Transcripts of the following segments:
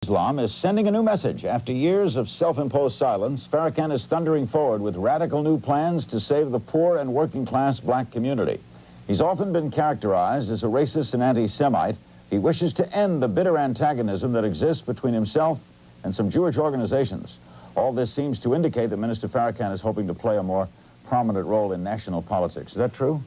Islam is sending a new message. After years of self-imposed silence, Farrakhan is thundering forward with radical new plans to save the poor and working-class black community. He's often been characterized as a racist and anti-Semite. He wishes to end the bitter antagonism that exists between himself and some Jewish organizations. All this seems to indicate that Minister Farrakhan is hoping to play a more prominent role in national politics. Is that true?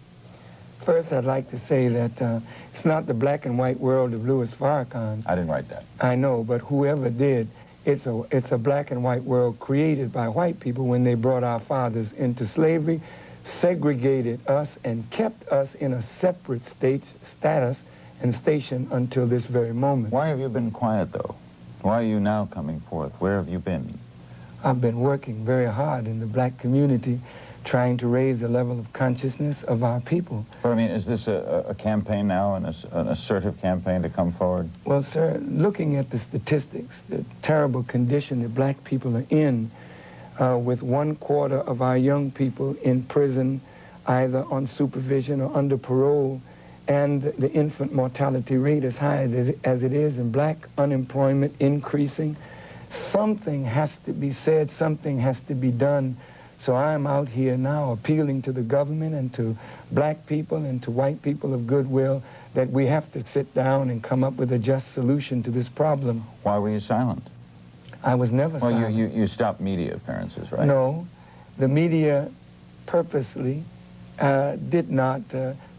First, I'd like to say that it's not the black and white world of Louis Farrakhan. I didn't write that. I know, but whoever did, it's a black and white world created by white people when they brought our fathers into slavery, segregated us, and kept us in a separate status and station until this very moment. Why have you been quiet, though? Why are you now coming forth? Where have you been? I've been working very hard in the black community, trying to raise the level of consciousness of our people. But I mean, is this a campaign now, an assertive campaign to come forward? Well, sir, looking at the statistics, the terrible condition that black people are in, with 1/4 of our young people in prison, either on supervision or under parole, and the infant mortality rate as high as it is, and black unemployment increasing, something has to be said, something has to be done. So I'm out here now appealing to the government and to black people and to white people of goodwill that we have to sit down and come up with a just solution to this problem. Why were you silent? I was never silent. Well, you stopped media appearances, right? No, the media purposely did not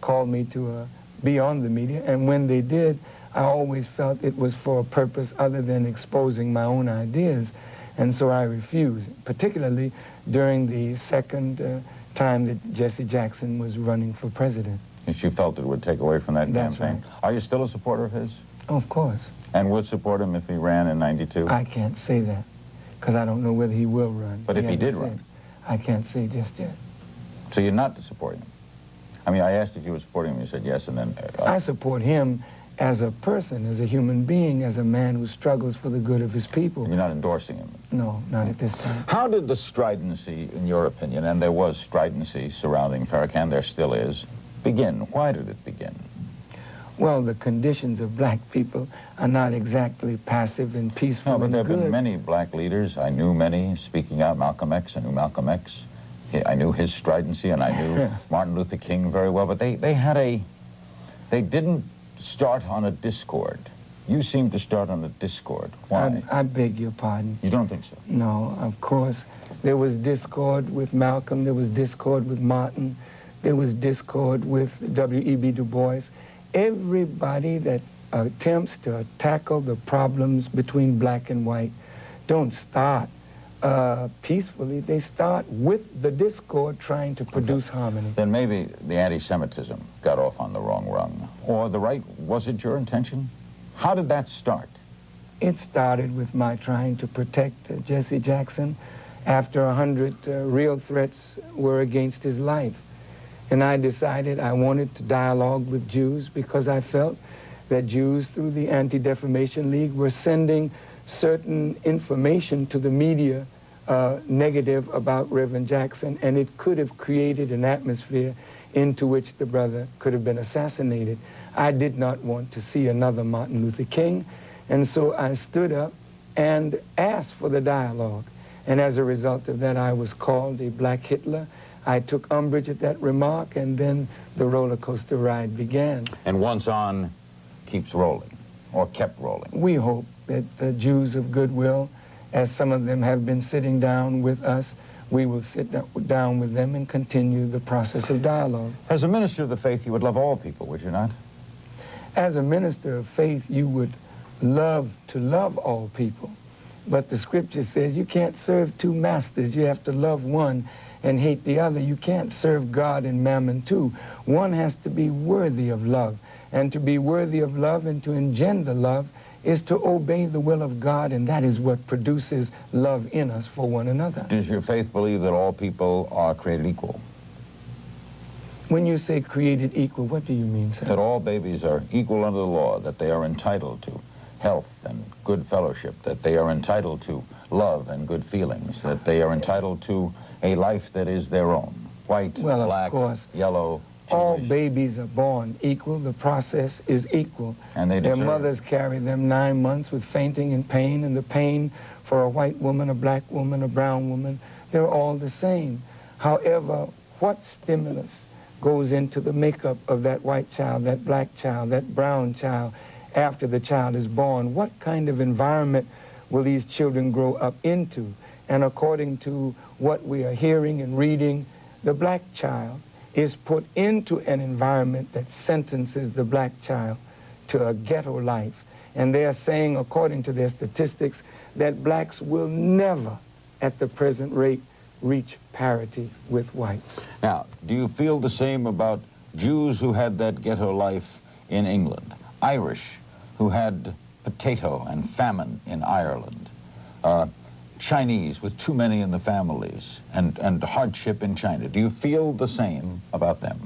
call me to be on the media, and when they did, I always felt it was for a purpose other than exposing my own ideas. And so I refused, particularly during the second time that Jesse Jackson was running for president. Because you felt it would take away from that That's campaign. Right. Are you still a supporter of his? Oh, of course. And would support him if he ran in '92? I can't say that, because I don't know whether he will run. But if he did run? I can't say just yet. So you're not supporting him? I mean, I asked if you were supporting him, you said yes, and then... I support him as a person, as a human being, as a man who struggles for the good of his people. You're not endorsing him? No, not at this time. How did the stridency, in your opinion, and there was stridency surrounding Farrakhan, there still is, begin? Why did it begin? Well, the conditions of black people are not exactly passive and peaceful and No, but there have good. been many black leaders. I knew many speaking out. Malcolm X, I knew Malcolm X. I knew his stridency, and I knew Martin Luther King very well, but they didn't start on a discord. You seem to start on a discord. Why? I beg your pardon. You don't think so? No, of course. There was discord with Malcolm, there was discord with Martin, there was discord with W.E.B. Du Bois. Everybody that attempts to tackle the problems between black and white don't start peacefully. They start with the discord trying to produce harmony. Then maybe the anti-Semitism got off on the wrong rung. Or the right, was it your intention? How did that start? It started with my trying to protect Jesse Jackson after 100 real threats were against his life. And I decided I wanted to dialogue with Jews because I felt that Jews, through the Anti-Defamation League, were sending certain information to the media negative about Reverend Jackson, and it could have created an atmosphere into which the brother could have been assassinated. I did not want to see another Martin Luther King, and so I stood up and asked for the dialogue. And as a result of that, I was called a black Hitler. I took umbrage at that remark, and then the roller coaster ride began. And once on, keeps rolling, or kept rolling. We hope that the Jews of goodwill, as some of them have been sitting down with us, we will sit down with them and continue the process of dialogue. As a minister of the faith, you would love all people, would you not? As a minister of faith, you would love to love all people. But the scripture says you can't serve two masters. You have to love one and hate the other. You can't serve God and mammon too. One has to be worthy of love. And to be worthy of love and to engender love is to obey the will of God, and that is what produces love in us for one another. Does your faith believe that all people are created equal? When you say created equal, what do you mean, sir? That all babies are equal under the law, that they are entitled to health and good fellowship, that they are entitled to love and good feelings, that they are entitled to a life that is their own. White, well, black, of course, yellow, All babies are born equal. The process is equal. And they Their deserve. mothers carry them 9 months with fainting and pain, and the pain for a white woman, a black woman, a brown woman, they're all the same. However, what stimulus goes into the makeup of that white child, that black child, that brown child after the child is born? What kind of environment will these children grow up into? And according to what we are hearing and reading, the black child is put into an environment that sentences the black child to a ghetto life. And they are saying, according to their statistics, that blacks will never, at the present rate, reach parity with whites. Now, do you feel the same about Jews who had that ghetto life in England, Irish who had potato and famine in Ireland, Chinese with too many in the families, and hardship in China? Do you feel the same about them?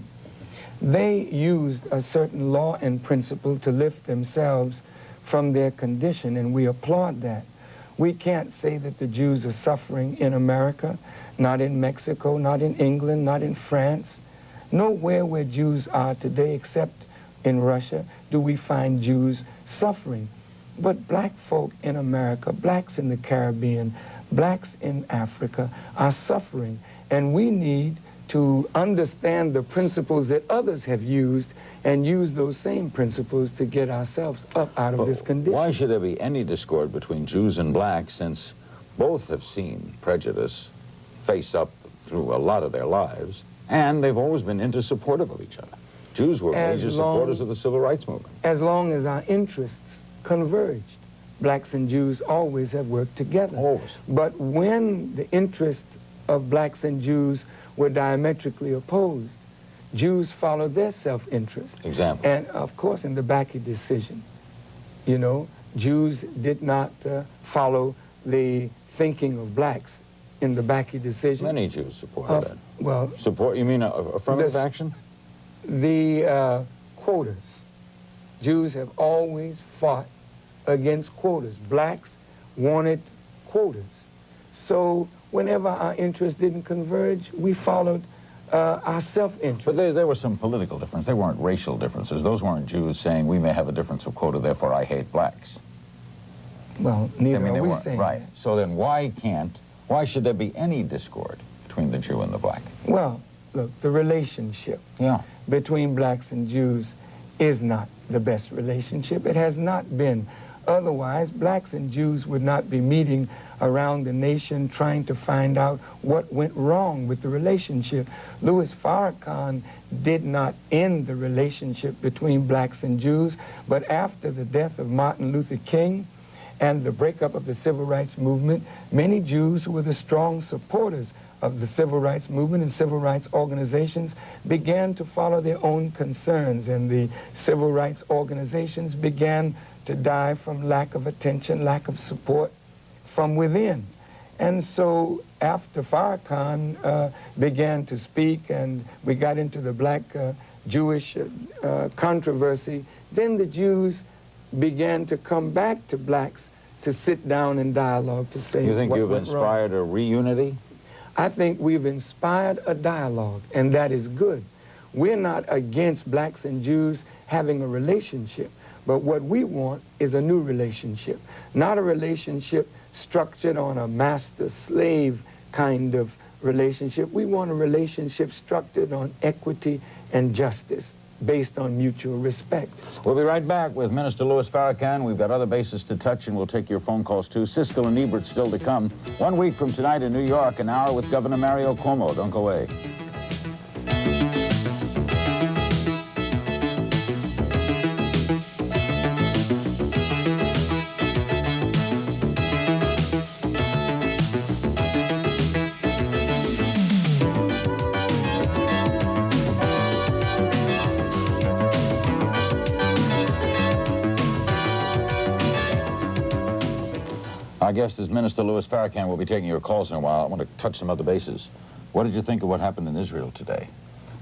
They used a certain law and principle to lift themselves from their condition, and we applaud that. We can't say that the Jews are suffering in America, not in Mexico, not in England, not in France. Nowhere where Jews are today, except in Russia, do we find Jews suffering. But black folk in America, blacks in the Caribbean, blacks in Africa are suffering. And we need to understand the principles that others have used and use those same principles to get ourselves up out of this condition. Why should there be any discord between Jews and blacks, since both have seen prejudice face up through a lot of their lives, and they've always been intersupportive of each other? Jews were major supporters of the civil rights movement. As long as our interests converged, blacks and Jews always have worked together. Always. But when the interests of blacks and Jews were diametrically opposed, Jews followed their self-interest. Example. And of course, in the Baki decision, you know, Jews did not follow the thinking of blacks in the Baki decision. Many Jews supported that. Well, support, you mean affirmative action? The quotas. Jews have always fought against quotas. Blacks wanted quotas. So whenever our interests didn't converge, we followed our self-interest. But there were some political differences. They weren't racial differences. Those weren't Jews saying, we may have a difference of quota, therefore I hate blacks. Well, neither are we saying right. that. So then why should there be any discord between the Jew and the black? Well, look, the relationship between blacks and Jews is not the best relationship. It has not been. Otherwise, blacks and Jews would not be meeting around the nation trying to find out what went wrong with the relationship. Louis Farrakhan did not end the relationship between blacks and Jews, but after the death of Martin Luther King and the breakup of the civil rights movement, many Jews who were the strong supporters of the civil rights movement and civil rights organizations began to follow their own concerns, and the civil rights organizations began to die from lack of attention, lack of support from within. And so after Farrakhan began to speak and we got into the black-Jewish controversy, then the Jews began to come back to blacks to sit down and dialogue to say You think what you've went inspired wrong. a reunity? I think we've inspired a dialogue, and that is good. We're not against blacks and Jews having a relationship, but what we want is a new relationship, not a relationship structured on a master-slave kind of relationship. We want a relationship structured on equity and justice, based on mutual respect. We'll be right back with Minister Louis Farrakhan. We've got other bases to touch, and we'll take your phone calls, too. Siskel and Ebert still to come. 1 week from tonight in New York, an hour with Governor Mario Cuomo. Don't go away. Our guest is Minister Louis Farrakhan. We'll be taking your calls in a while. I want to touch some other bases. What did you think of what happened in Israel today?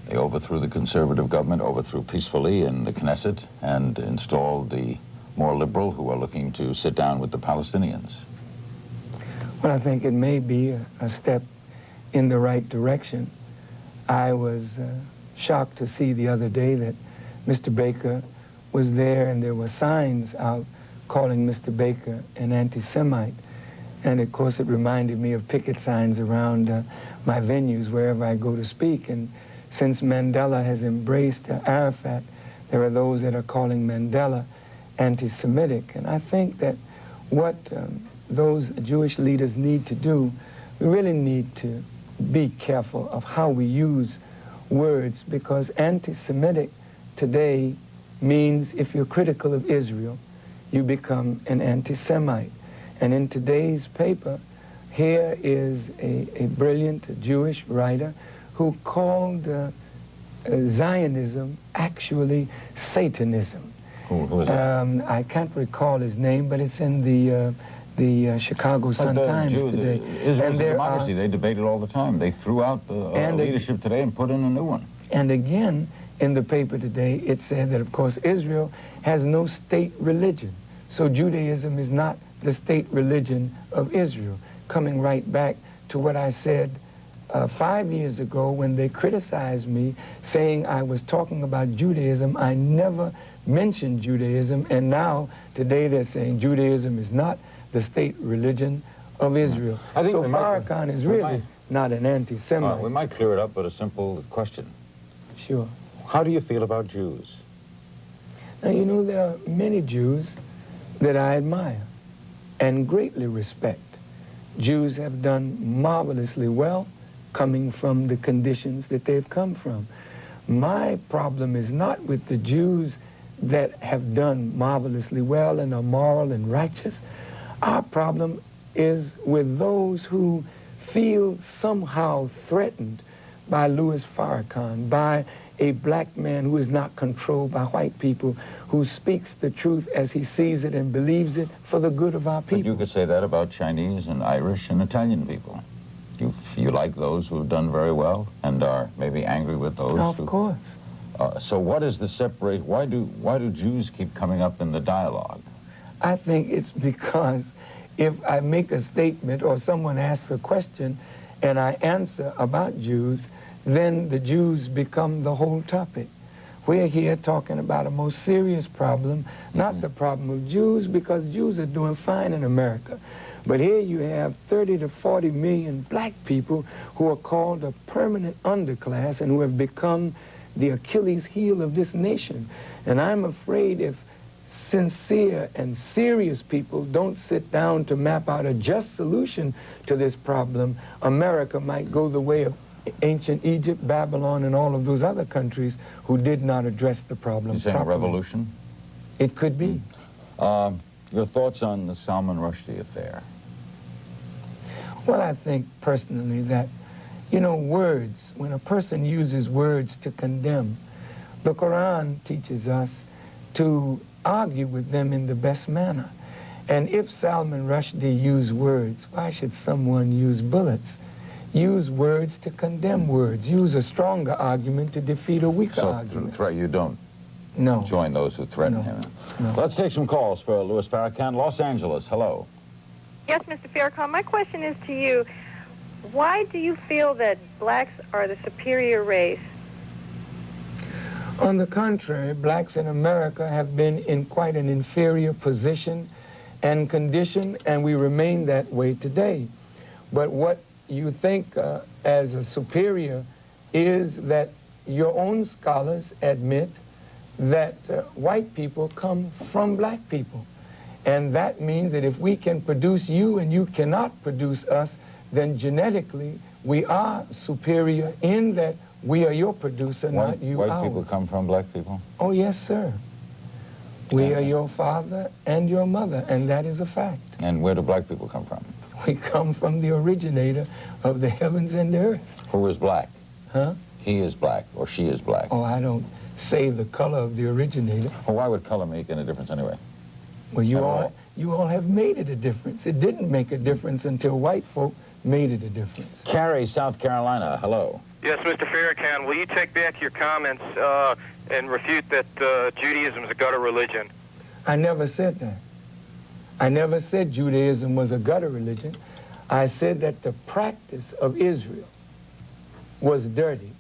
They overthrew the conservative government, overthrew peacefully in the Knesset, and installed the more liberal who are looking to sit down with the Palestinians. Well, I think it may be a step in the right direction. I was shocked to see the other day that Mr. Baker was there and there were signs out calling Mr. Baker an anti-Semite. And of course it reminded me of picket signs around my venues wherever I go to speak. And since Mandela has embraced Arafat, there are those that are calling Mandela anti-Semitic. And I think that what those Jewish leaders need to do, we really need to be careful of how we use words, because anti-Semitic today means if you're critical of Israel, you become an anti-Semite. And in today's paper, here is a brilliant Jewish writer who called Zionism actually Satanism. Who is that? I can't recall his name, but it's in the Chicago Sun-Times today. Israel's a democracy. They debate it all the time. They threw out the leadership today and put in a new one. And again, in the paper today, it said that, of course, Israel has no state religion. So Judaism is not the state religion of Israel. Coming right back to what I said 5 years ago when they criticized me, saying I was talking about Judaism. I never mentioned Judaism, and now, today, they're saying Judaism is not the state religion of Israel. I think so Farrakhan is really not an anti-Semite. We might clear it up with a simple question. Sure. How do you feel about Jews? Now, you know, there are many Jews that I admire and greatly respect. Jews have done marvelously well coming from the conditions that they've come from. My problem is not with the Jews that have done marvelously well and are moral and righteous. Our problem is with those who feel somehow threatened by Louis Farrakhan, by a black man who is not controlled by white people, who speaks the truth as he sees it and believes it for the good of our people. But you could say that about Chinese and Irish and Italian people. You like those who have done very well and are maybe angry with those Of course. So what is the separate? Why do Jews keep coming up in the dialogue? I think it's because if I make a statement or someone asks a question and I answer about Jews, then the Jews become the whole topic. We're here talking about a most serious problem, not the problem of Jews, because Jews are doing fine in America. But here you have 30 to 40 million black people who are called a permanent underclass and who have become the Achilles heel of this nation. And I'm afraid if sincere and serious people don't sit down to map out a just solution to this problem, America might go the way of ancient Egypt, Babylon, and all of those other countries who did not address the problem You saying a revolution? It could be. Your thoughts on the Salman Rushdie affair? Well, I think personally that, you know, words, when a person uses words to condemn, the Quran teaches us to argue with them in the best manner. And if Salman Rushdie used words, why should someone use bullets? Use words to condemn words. Use a stronger argument to defeat a weaker argument. So you don't No. join those who threaten him? No. Let's take some calls for Louis Farrakhan. Los Angeles, hello. Yes, Mr. Farrakhan, my question is to you. Why do you feel that blacks are the superior race? On the contrary, blacks in America have been in quite an inferior position and condition, and we remain that way today. But what you think as a superior is that your own scholars admit that white people come from black people. And that means that if we can produce you and you cannot produce us, then genetically we are superior in that we are your producer, not you White ours. people come from black people? Oh, yes, sir. We are your father and your mother, and that is a fact. And where do black people come from? We come from the originator of the heavens and the earth. Who is black? Huh? He is black, or she is black. Oh, I don't say the color of the originator. Well, why would color make any difference anyway? Well, you all have made it a difference. It didn't make a difference until white folk made it a difference. Cary, South Carolina, hello. Yes, Mr. Farrakhan, will you take back your comments and refute that Judaism is a gutter religion? I never said that. I never said Judaism was a gutter religion. I said that the practice of Israel was dirty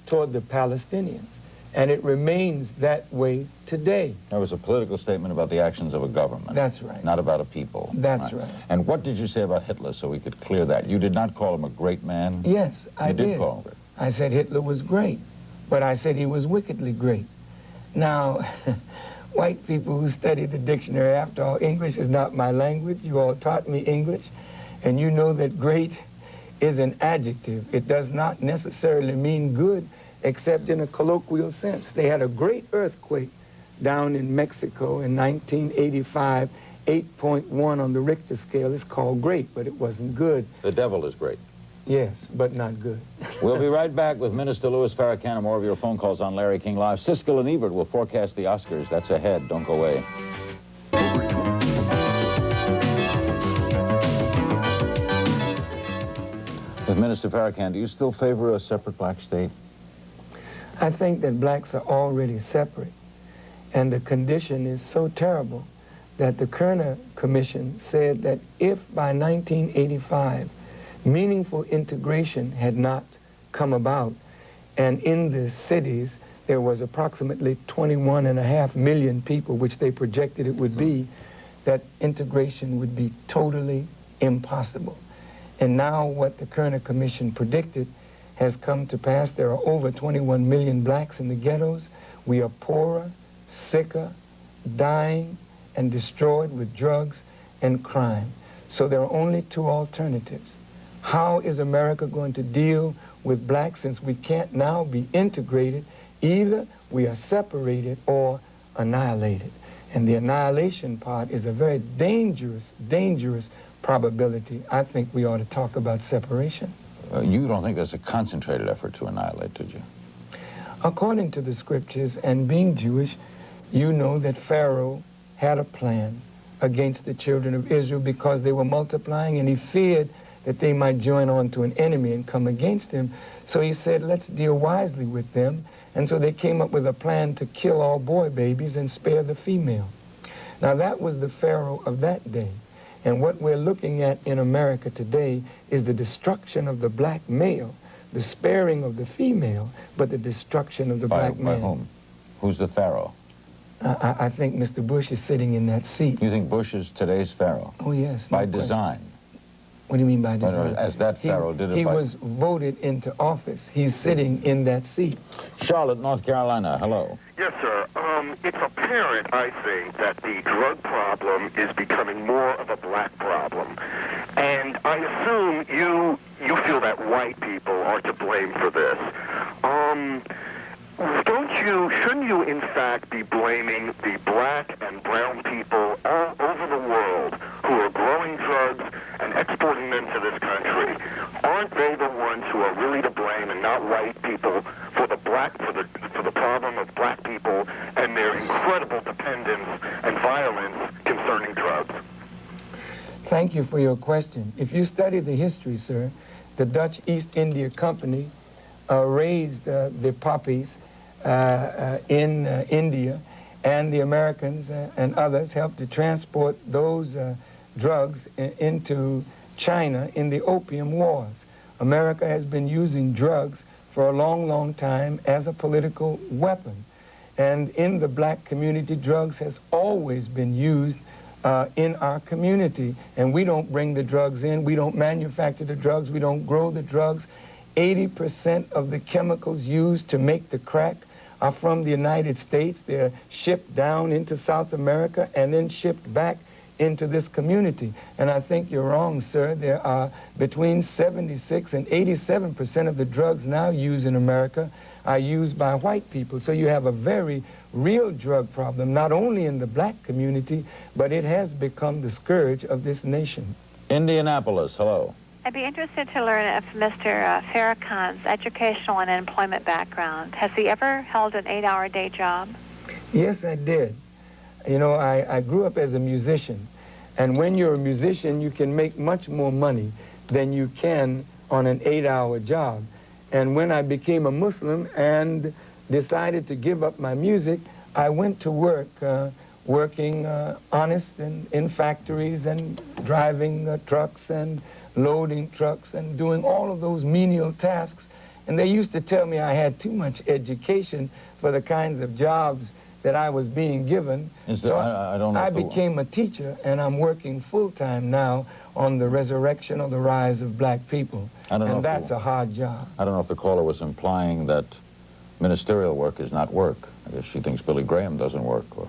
toward the Palestinians. And it remains that way today. That was a political statement about the actions of a government. That's right. Not about a people. That's right. And what did you say about Hitler, so we could clear that? You did not call him a great man? Yes, I did. You did call him great. I said Hitler was great, but I said he was wickedly great. Now, white people who study the dictionary, after all, English is not my language. You all taught me English, and you know that great is an adjective. It does not necessarily mean good, except in a colloquial sense. They had a great earthquake down in Mexico in 1985, 8.1 on the Richter scale. It's called great, but it wasn't good. The devil is great. Yes, but not good. We'll be right back with Minister Louis Farrakhan and more of your phone calls on Larry King Live. Siskel and Ebert will forecast the Oscars. That's ahead. Don't go away. With Minister Farrakhan, do you still favor a separate black state? I think that blacks are already separate, and the condition is so terrible that the Kerner Commission said that if by 1985 meaningful integration had not come about, and in the cities there was approximately 21.5 million people, which they projected it would be, that integration would be totally impossible. And now what the Kerner Commission predicted has come to pass. There are over 21 million blacks in the ghettos. We are poorer, sicker, dying, and destroyed with drugs and crime. So there are only two alternatives. How is America going to deal with blacks since we can't now be integrated? Either we are separated or annihilated. And the annihilation part is a very dangerous, dangerous probability. I think we ought to talk about separation. You don't think there's a concentrated effort to annihilate, did you? According to the scriptures, and being Jewish, you know that Pharaoh had a plan against the children of Israel because they were multiplying, and he feared that they might join on to an enemy and come against him. So he said, let's deal wisely with them. And so they came up with a plan to kill all boy babies and spare the female. Now that was the Pharaoh of that day. And what we're looking at in America today is the destruction of the black male, the sparing of the female, but the destruction of the black man. By whom? Who's the Pharaoh? I think Mr. Bush is sitting in that seat. You think Bush is today's Pharaoh? Oh, yes. By design? What do you mean by design? As that Pharaoh did it He was voted into office. He's sitting in that seat. Charlotte, North Carolina, hello. Yes, sir. It's apparent, I think, that the drug problem is becoming more of a black problem. And I assume you feel that white people are to blame for this. Shouldn't you, in fact, be blaming the black and brown people all over the world who are growing drugs and exporting them to this country? Aren't they the ones who are really to blame, and not white people, for the problem of black people and their incredible dependence and violence concerning drugs? Thank you for your question. If you study the history, sir, the Dutch East India Company raised the poppies in India, and the Americans and others helped to transport those drugs into China in the Opium Wars. America has been using drugs for a long, long time as a political weapon. And in the black community, drugs has always been used in our community. And we don't bring the drugs in, we don't manufacture the drugs, we don't grow the drugs. 80% of the chemicals used to make the crack are from the United States. They're shipped down into South America and then shipped back into this community. And I think you're wrong, sir. There are between 76 and 87% of the drugs now used in America are used by white people. So you have a very real drug problem, not only in the black community, but it has become the scourge of this nation. Indianapolis, hello. I'd be interested to learn if Mr. Farrakhan's educational and employment background. Has he ever held an 8-hour day job? Yes, I did. You know, I grew up as a musician, and when you're a musician, you can make much more money than you can on an 8-hour job. And when I became a Muslim and decided to give up my music, I went to work, working honest in factories and driving trucks and loading trucks and doing all of those menial tasks. And they used to tell me I had too much education for the kinds of jobs that I was being given. So I don't know. I became a teacher, and I'm working full-time now on the resurrection or the rise of black people. And that's a hard job. I don't know if the caller was implying that ministerial work is not work. I guess she thinks Billy Graham doesn't work, or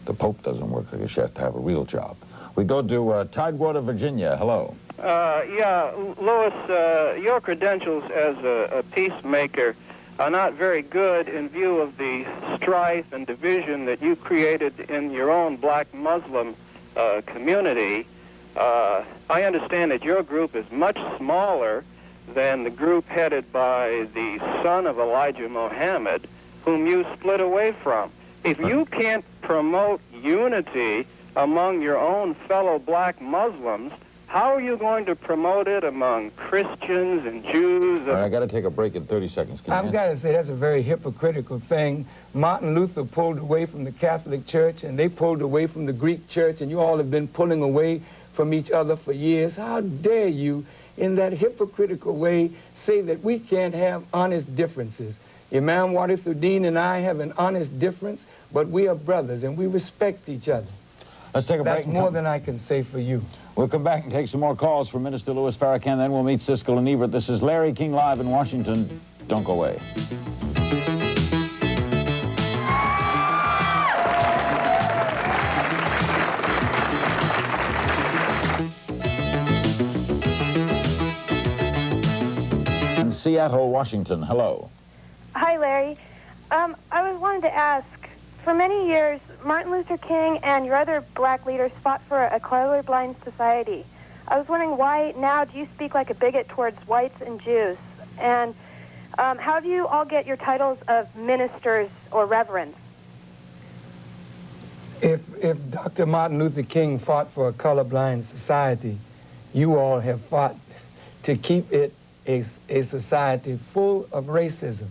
the Pope doesn't work. I guess you have to have a real job. We go to Tidewater, Virginia. Hello. Yeah, Louis, your credentials as a peacemaker are not very good in view of the strife and division that you created in your own black Muslim community. I understand that your group is much smaller than the group headed by the son of Elijah Muhammad, whom you split away from. If you can't promote unity among your own fellow black Muslims, how are you going to promote it among Christians and Jews? All right, I got to take a break in 30 seconds. I've got to say that's a very hypocritical thing. Martin Luther pulled away from the Catholic Church, and they pulled away from the Greek Church, and you all have been pulling away from each other for years. How dare you, in that hypocritical way, say that we can't have honest differences? Imam Warithuddin and I have an honest difference, but we are brothers, and we respect each other. Let's take a break. That's more than I can say for you. We'll come back and take some more calls from Minister Louis Farrakhan, then we'll meet Siskel and Ebert. This is Larry King Live in Washington. Don't go away. In Seattle, Washington, hello. Hi, Larry. I wanted to ask, for many years, Martin Luther King and your other black leaders fought for a colorblind society. I was wondering why now do you speak like a bigot towards whites and Jews? And how do you all get your titles of ministers or reverends? If Dr. Martin Luther King fought for a colorblind society, you all have fought to keep it a society full of racism.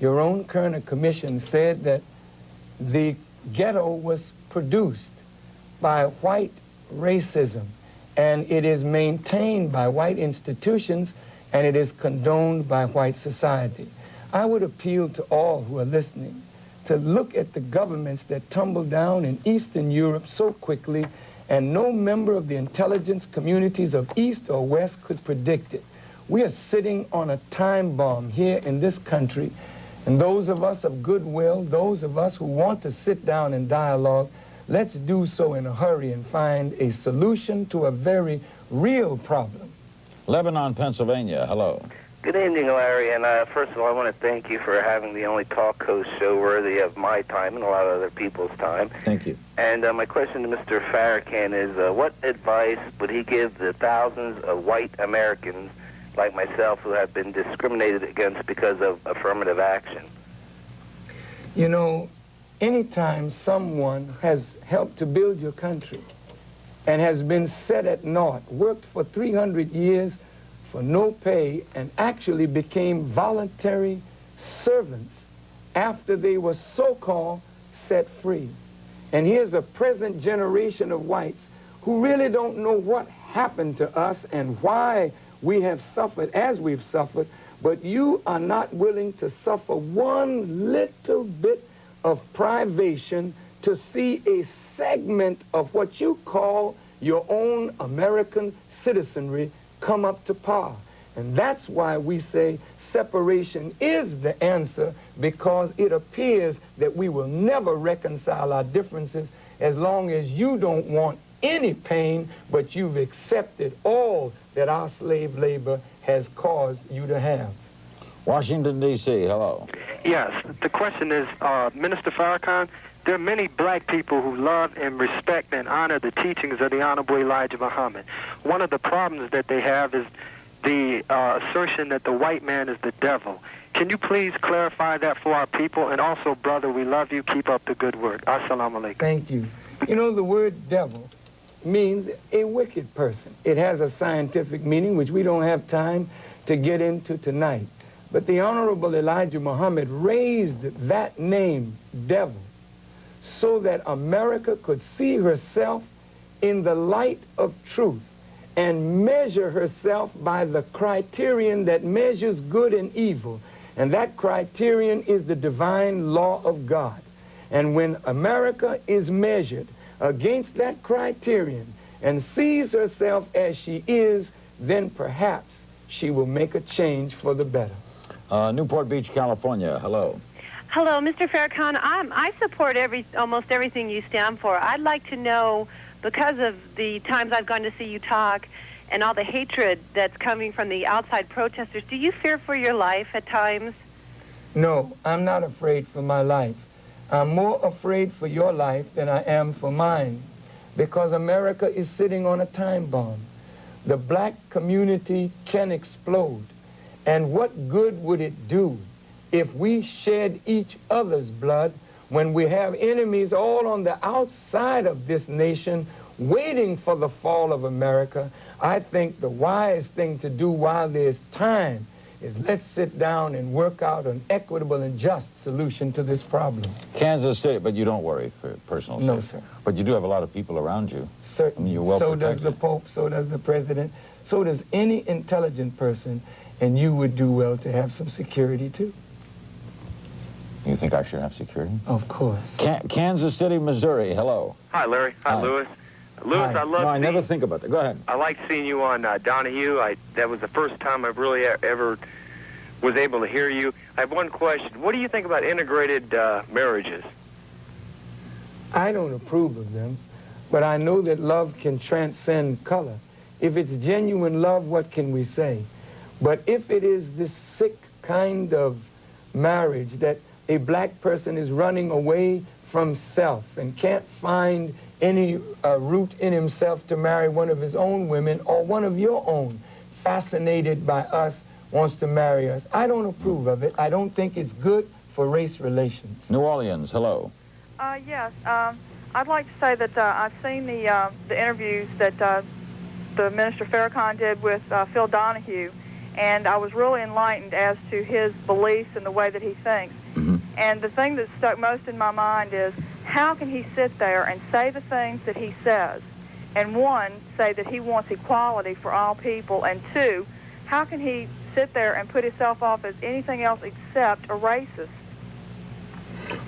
Your own Kerner Commission said that the ghetto was produced by white racism, and it is maintained by white institutions, and it is condoned by white society. I would appeal to all who are listening to look at the governments that tumbled down in Eastern Europe so quickly, and no member of the intelligence communities of East or West could predict it. We are sitting on a time bomb here in this country, and those of us of goodwill, those of us who want to sit down and dialogue, let's do so in a hurry and find a solution to a very real problem. Lebanon, Pennsylvania, hello. Good evening, Larry, and first of all, I want to thank you for having the only talk host show worthy of my time and a lot of other people's time. Thank you. And my question to Mr. Farrakhan is, what advice would he give the thousands of white Americans like myself who have been discriminated against because of affirmative action? You know, anytime someone has helped to build your country and has been set at naught, worked for 300 years for no pay, and actually became voluntary servants after they were so-called set free. And here's a present generation of whites who really don't know what happened to us and why we have suffered as we've suffered, but you are not willing to suffer one little bit of privation to see a segment of what you call your own American citizenry come up to par. And that's why we say separation is the answer, because it appears that we will never reconcile our differences as long as you don't want any pain, but you've accepted all that our slave labor has caused you to have. Washington, D.C., hello. Yes, the question is, Minister Farrakhan, there are many black people who love and respect and honor the teachings of the Honorable Elijah Muhammad. One of the problems that they have is the assertion that the white man is the devil. Can you please clarify that for our people? And also, brother, we love you. Keep up the good work. Assalamu alaikum. Thank you. You know, the word devil means a wicked person. It has a scientific meaning, which we don't have time to get into tonight. But the Honorable Elijah Muhammad raised that name, devil, so that America could see herself in the light of truth and measure herself by the criterion that measures good and evil. And that criterion is the divine law of God. And when America is measured against that criterion and sees herself as she is, then perhaps she will make a change for the better. Newport Beach, California. Hello. Hello, Mr. Farrakhan. I support almost everything you stand for. I'd like to know, because of the times I've gone to see you talk and all the hatred that's coming from the outside protesters, do you fear for your life at times? No, I'm not afraid for my life. I'm more afraid for your life than I am for mine, because America is sitting on a time bomb. The black community can explode. And what good would it do if we shed each other's blood when we have enemies all on the outside of this nation waiting for the fall of America? I think the wise thing to do while there's time is let's sit down and work out an equitable and just solution to this problem. Kansas City, but you don't worry for personal sake. No, sir. But you do have a lot of people around you. Certainly. I mean, you're well so protected. does the Pope, so does the President, so does any intelligent person, and you would do well to have some security too. You think I should have security? Of course. Kansas City, Missouri. Hello. Hi, Larry. Hi, Lewis. Lewis, Hi. I love No, I never think about that. Go ahead. I liked seeing you on Donahue. That was the first time I've really ever was able to hear you. I have one question. What do you think about integrated marriages? I don't approve of them, but I know that love can transcend color. If it's genuine love, what can we say? But if it is this sick kind of marriage that a black person is running away from self and can't find any root in himself to marry one of his own women or one of your own, fascinated by us, wants to marry us, I don't approve of it. I don't think it's good for race relations. New Orleans, hello. Yes, I'd like to say that I've seen the interviews that the Minister Farrakhan did with Phil Donahue, and I was really enlightened as to his beliefs and the way that he thinks. Mm-hmm. And the thing that stuck most in my mind is, how can he sit there and say the things that he says, and one, say that he wants equality for all people, and two, how can he sit there and put himself off as anything else except a racist?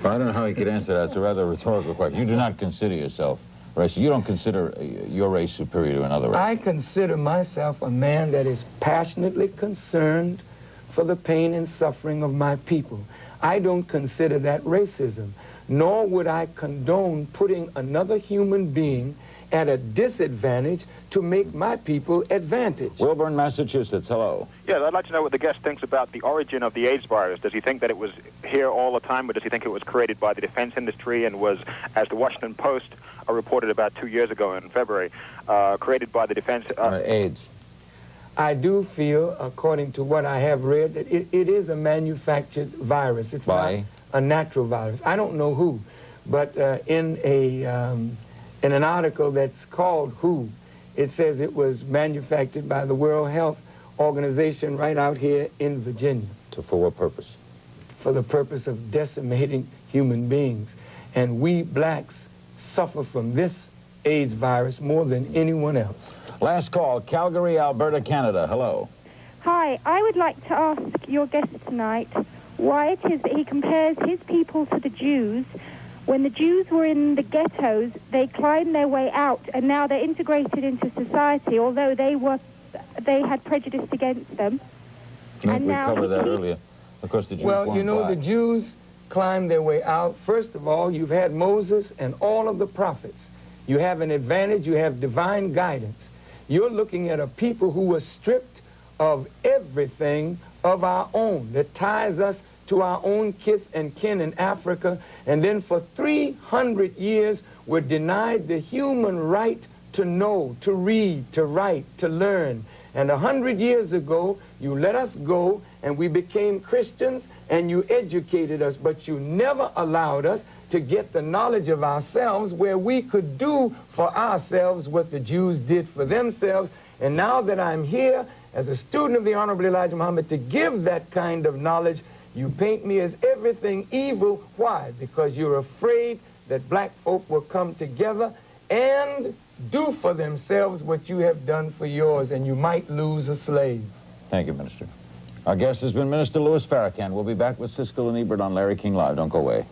Well, I don't know how he could answer that. It's a rather rhetorical question. You do not consider yourself racist. You don't consider your race superior to another race. I consider myself a man that is passionately concerned for the pain and suffering of my people. I don't consider that racism, nor would I condone putting another human being at a disadvantage to make my people advantaged. Wilburn, Massachusetts, hello. Yeah, I'd like to know what the guest thinks about the origin of the AIDS virus. Does he think that it was here all the time, or does he think it was created by the defense industry and was, as the Washington Post reported about 2 years ago in February, created by the defense... AIDS. I do feel, according to what I have read, that it is a manufactured virus. It's not a natural virus. I don't know who, but in an article that's called Who, it says it was manufactured by the World Health Organization right out here in Virginia. For what purpose? For the purpose of decimating human beings. And we blacks suffer from this AIDS virus more than anyone else. Last call, Calgary, Alberta, Canada. Hello. Hi, I would like to ask your guest tonight why it is that he compares his people to the Jews. When the Jews were in the ghettos, they climbed their way out, and now they're integrated into society, although they had prejudice against them. We covered that earlier. Of course, the Jews Well, you know, the Jews climbed their way out. First of all, you've had Moses and all of the prophets. You have an advantage. You have divine guidance. You're looking at a people who were stripped of everything of our own that ties us to our own kith and kin in Africa, and then for 300 years were denied the human right to know, to read, to write, to learn. And 100 years ago, you let us go, and we became Christians, and you educated us, but you never allowed us to get the knowledge of ourselves where we could do for ourselves what the Jews did for themselves. And now that I'm here as a student of the Honorable Elijah Muhammad to give that kind of knowledge, you paint me as everything evil. Why? Because you're afraid that black folk will come together and do for themselves what you have done for yours, and you might lose a slave. Thank you, Minister. Our guest has been Minister Louis Farrakhan. We'll be back with Siskel and Ebert on Larry King Live. Don't go away.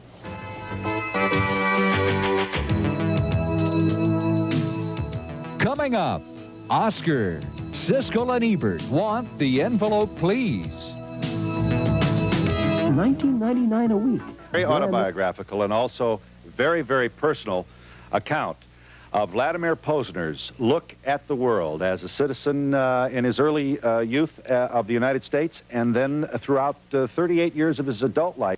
Coming up, Oscar, Siskel and Ebert want the envelope, please. $19.99 a week. Very autobiographical and also very, very personal account of Vladimir Posner's look at the world as a citizen in his early youth of the United States, and then throughout 38 years of his adult life.